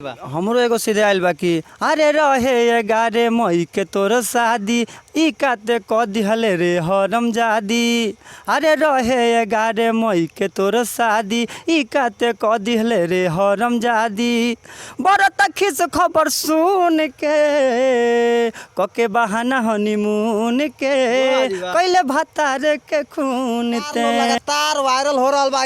हमरो एगो सीधे आइल बा कि अरे रहे 11 मई के तोर शादी ई काते क दिहले रे हरम जादी। अरे रहे 11 मई के तोर शादी ई काते क दिहले रे हरम जादी। बरत खिस खबर सुन के कके बहाना हनीमून के कैले भतार के खून ते लगातार वायरल हो रहा बा।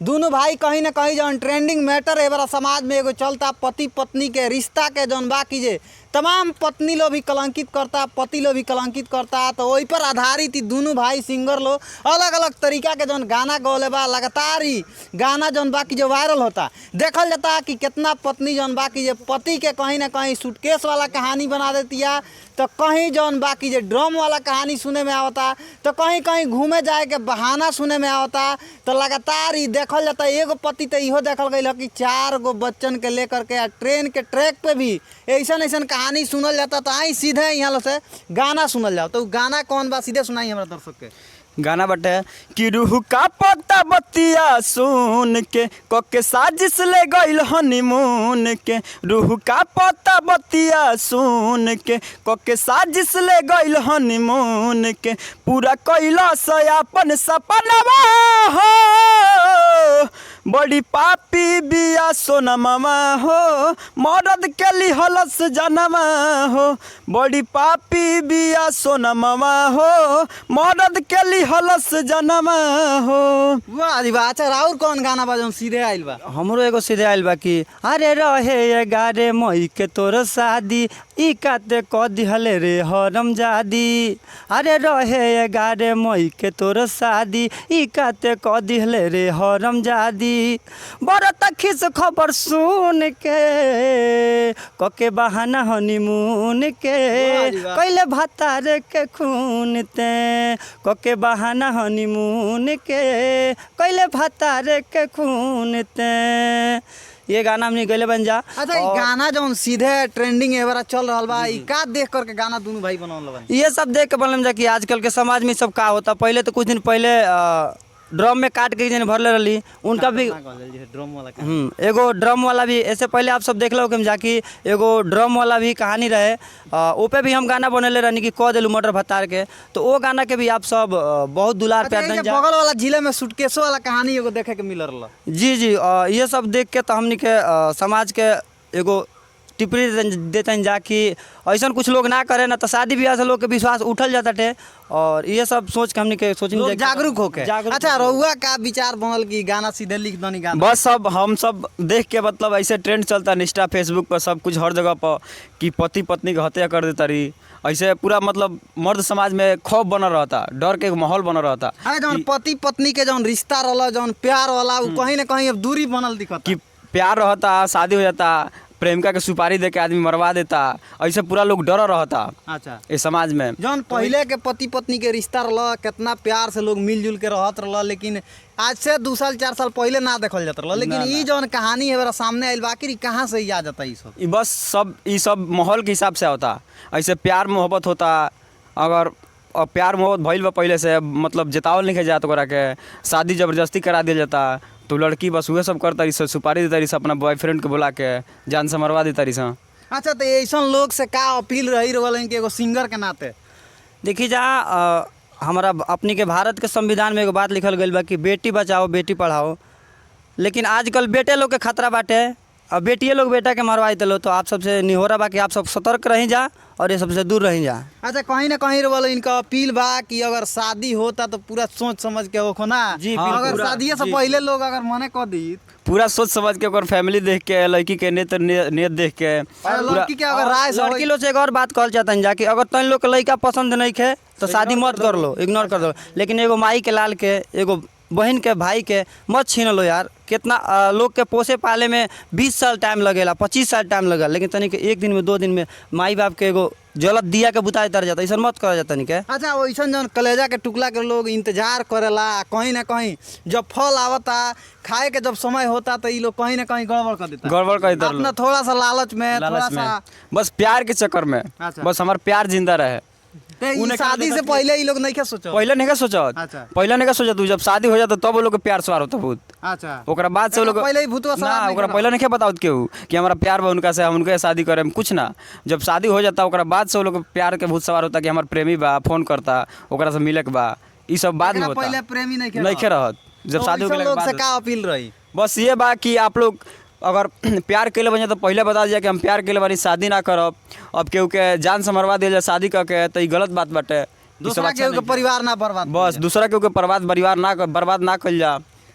दोनों भाई कहीं ना कहीं जौन ट्रेंडिंग मैटर है बड़ा समाज में एगो चलता पति पत्नी के रिश्ता के जौन बा कीजिए तमाम पत्नी लोग भी कलंकित करता, पति लोग भी कलंकित करता। तो वही पर आधारित ही दोनों भाई सिंगर लोग अलग अलग तरीका के जौन गाना गौले बा। लगातार ही गाना जौन बा जो वायरल होता देखल जाता कि कितना पत्नी जौन बा जो पति के कहीं ना कहीं सूटकेस वाला कहानी बना देती है, तो कहीं जौन बा जो ड्रम वाला कहानी सुने में आवता, तो कहीं कहीं घूमे जाए के बहाना सुने में आवता। तो लगातार ही देखल जाता एगो पति तो इहो देखल गई कि 4 गो बच्चन के लेकर के ट्रेन के ट्रैक पे भी ऐसा कहानी सुनल जाता। तो आई सीधे यहाँ लोग से गाना सुनल जाओ। तो गाना कौन बा सीधे सुनाई हमारा दर्शक के। गाना बटे कि रूह का पत्ता बतिया सुन के कके साजिश ले गइल हनीमून के। रूह का पत्ता बतिया सुन के कके साजिश ले गइल हनीमून के। पूरा कैला से अपन सपनवा हो बड़ी पापी बिया सोना मामा हो मरद के लिहलस जनमा हो। बड़ी पापी बिया सोना मामा हो मरद के लिहलस जनमा हो। वाह वाह। अच्छा और कौन गाना बा जौन सीधे आइल बा। हमरो एगो सीधे आइल बा कि अरे रहे 11 मई के तोर शादी ई काते क दिहले रे हरम जादी। अरे रहे 11 मई के तोर शादी ई काते क दिहले रे हरम जादी। बरत खिस खबर सुन के कके बहाना हनीमून के कैले भतार के खून ते कके बहाना हनीमून के कैले भतार के खून ते। ये गाना हमने गले बन जा। अच्छा गाना जौन सीधे ट्रेंडिंग एवरा चल रहा बा ई का देख करके गाना दोनों भाई बनावल बा। ये सब देख के बनल जा कि आजकल के समाज में सब का होता। पहले तो कुछ दिन पहले ड्रम में काट के जन भरले रही उनका भी ड्रम वाला एगो ड्रम वाला भी ऐसे पहले आप सब देख लो कि जाकि एगो ड्रम वाला भी कहानी रहे ऊपे भी हम गाना बनेले रहनी कि कह दिलू मटर भतार के। तो वो गाना के भी आप सब बहुत दुलार प्यार दें। बगल वाला जिले में सूटकेसो वाला कहानी एगो देखे के मिल रहा। जी जी ये सब देख के तो हमनी के समाज के एगो टिप्पणी देते जा कि ऐसा कुछ लोग ना करे ना तो शादी ब्याह से लोग के विश्वास उठल जाता थे। और ये सब सोच के हमने के सोचेंगे जागरूक होके। अच्छा रउआ का विचार बनल कि गाना सीधे लिख दनी गाना। बस सब हम सब देख के मतलब ऐसे ट्रेंड चलता इंस्टा फेसबुक पर सब कुछ हर जगह पर कि पति पत्नी के हत्या कर देता रही। ऐसे पूरा मतलब मर्द समाज में खौफ बना रहता, डर के माहौल बना रहता। जौन पति पत्नी के जौन रिश्ता रहला जौन प्यार वाला कहीं ना कहीं अब दूरी बनल दिखता कि प्यार रहता, शादी हो जाता, प्रेमिका के सुपारी दे के आदमी मरवा देता। ऐसे पूरा लोग डर रहता। अच्छा इस समाज में जौन पहले के पति पत्नी के रिश्ता रहला कितना प्यार से लोग मिलजुल के रहत रहला, लेकिन आज से 2 साल 4 साल पहले ना देखल जाता रहला। लेकिन ई जौन कहानी है सामने आइल बाकी कहाँ से याद आता सब बस सब माहौल के हिसाब से होता। ऐसे प्यार मोहब्बत होता। अगर प्यार मोहब्बत भइल बा पहले से मतलब जतावल नहीं जाता ओकरा के शादी जबरदस्ती करा दिया जाता। तो लड़की बस वह सब करता रही, सुपारी देता रही, अपना बॉयफ्रेंड के बुला के जान से मरवा देता रही। अच्छा तो ऐसा लोग से का अपील रही रहल कि एगो सिंगर के नाते देखी जा हमारा अपनी के भारत के संविधान में एगो बात लिखल गई बा कि बेटी बचाओ बेटी पढ़ाओ। लेकिन आजकल बेटे लोग के खतरा बाटे और बेटिए लोग बेटा के मरवा देते। तो आप सबसे निहोरा बा कि आप सब सतर्क रही जा और ये सबसे दूर रही जा। अच्छा कहीं ना कहीं वाला इनका अपील बा कि अगर शादी होता तो पूरा सोच समझ के हो ना जी। अगर शादी से पहले लोग अगर मने कह दी पूरा सोच समझ के फैमिली देख के लड़की के नेत देख के लड़की के अगर राय लड़की लोग से एक और बात कहल चाहता जा कि अगर तुम लोग के लड़का पसंद नहीं है तो शादी मत कर लो, इग्नोर कर दो। लेकिन एगो माई के लाल के एगो बहन के भाई के मत छीन लो यार। कितना लोग के पोसे पाले में 20 साल टाइम लगेला, 25 साल टाइम लगेला, लेकिन तनिक 1 दिन में 2 दिन में माई बाप के एगो जलत दिया के बुताए तर जाता। ऐसा मत करा जाता नहीं क्या। अच्छा वैसा जौन कलेजा के टुकड़ा के लोग इंतजार करेला कहीं ना कहीं जब फल आवता खाए के जब समय होता तो ये लोग कहीं ना कहीं गड़बड़ कर देता। गड़बड़ कर देता अपना थोड़ा सा लालच में थोड़ा सा बस प्यार के चक्कर में। बस हमारा प्यार जिंदा रहे। तो ई उन्हें शादी से पहले ई लोग नहीं क्या सोचो पहले नहीं सोचत अच्छा। पहले नहीं सोचत तू जब शादी हो जाता तब वो लोग के प्यार सवार होता भूत अच्छा ओकरा बाद से वो लोग पहले ही भूतवा ना सवार नहीं ओकरा करत। पहले नहीं बताओ केहू कि हमारा प्यार बा उनका से हम उनके शादी करें कुछ ना जब शादी हो जाता ओकरा बाद से वो लोग के प्यार के भूत सवार होता कि हमार प्रेमी बा फोन करता ओकरा से मिले के बा ई सब बाद में एकरा होता पहले प्रेमी नहीं नहीं खे रहत जब शादी हो लोग गया से बाद का अपील रही बस ये बा कि आप लोग अगर प्यार के लिए बने तो पहले बता दिया कि हम प्यार के लिए बानी शादी ना करब अब केहू के जान से मरवा दिया जाए शादी करके तो ये गलत बात बाटे ई सब दूसरा अच्छा केहू के नहीं। परिवार ना बर्बाद बस दूसरा केहू के बर्बाद परिवार ना बर्बाद ना कल जा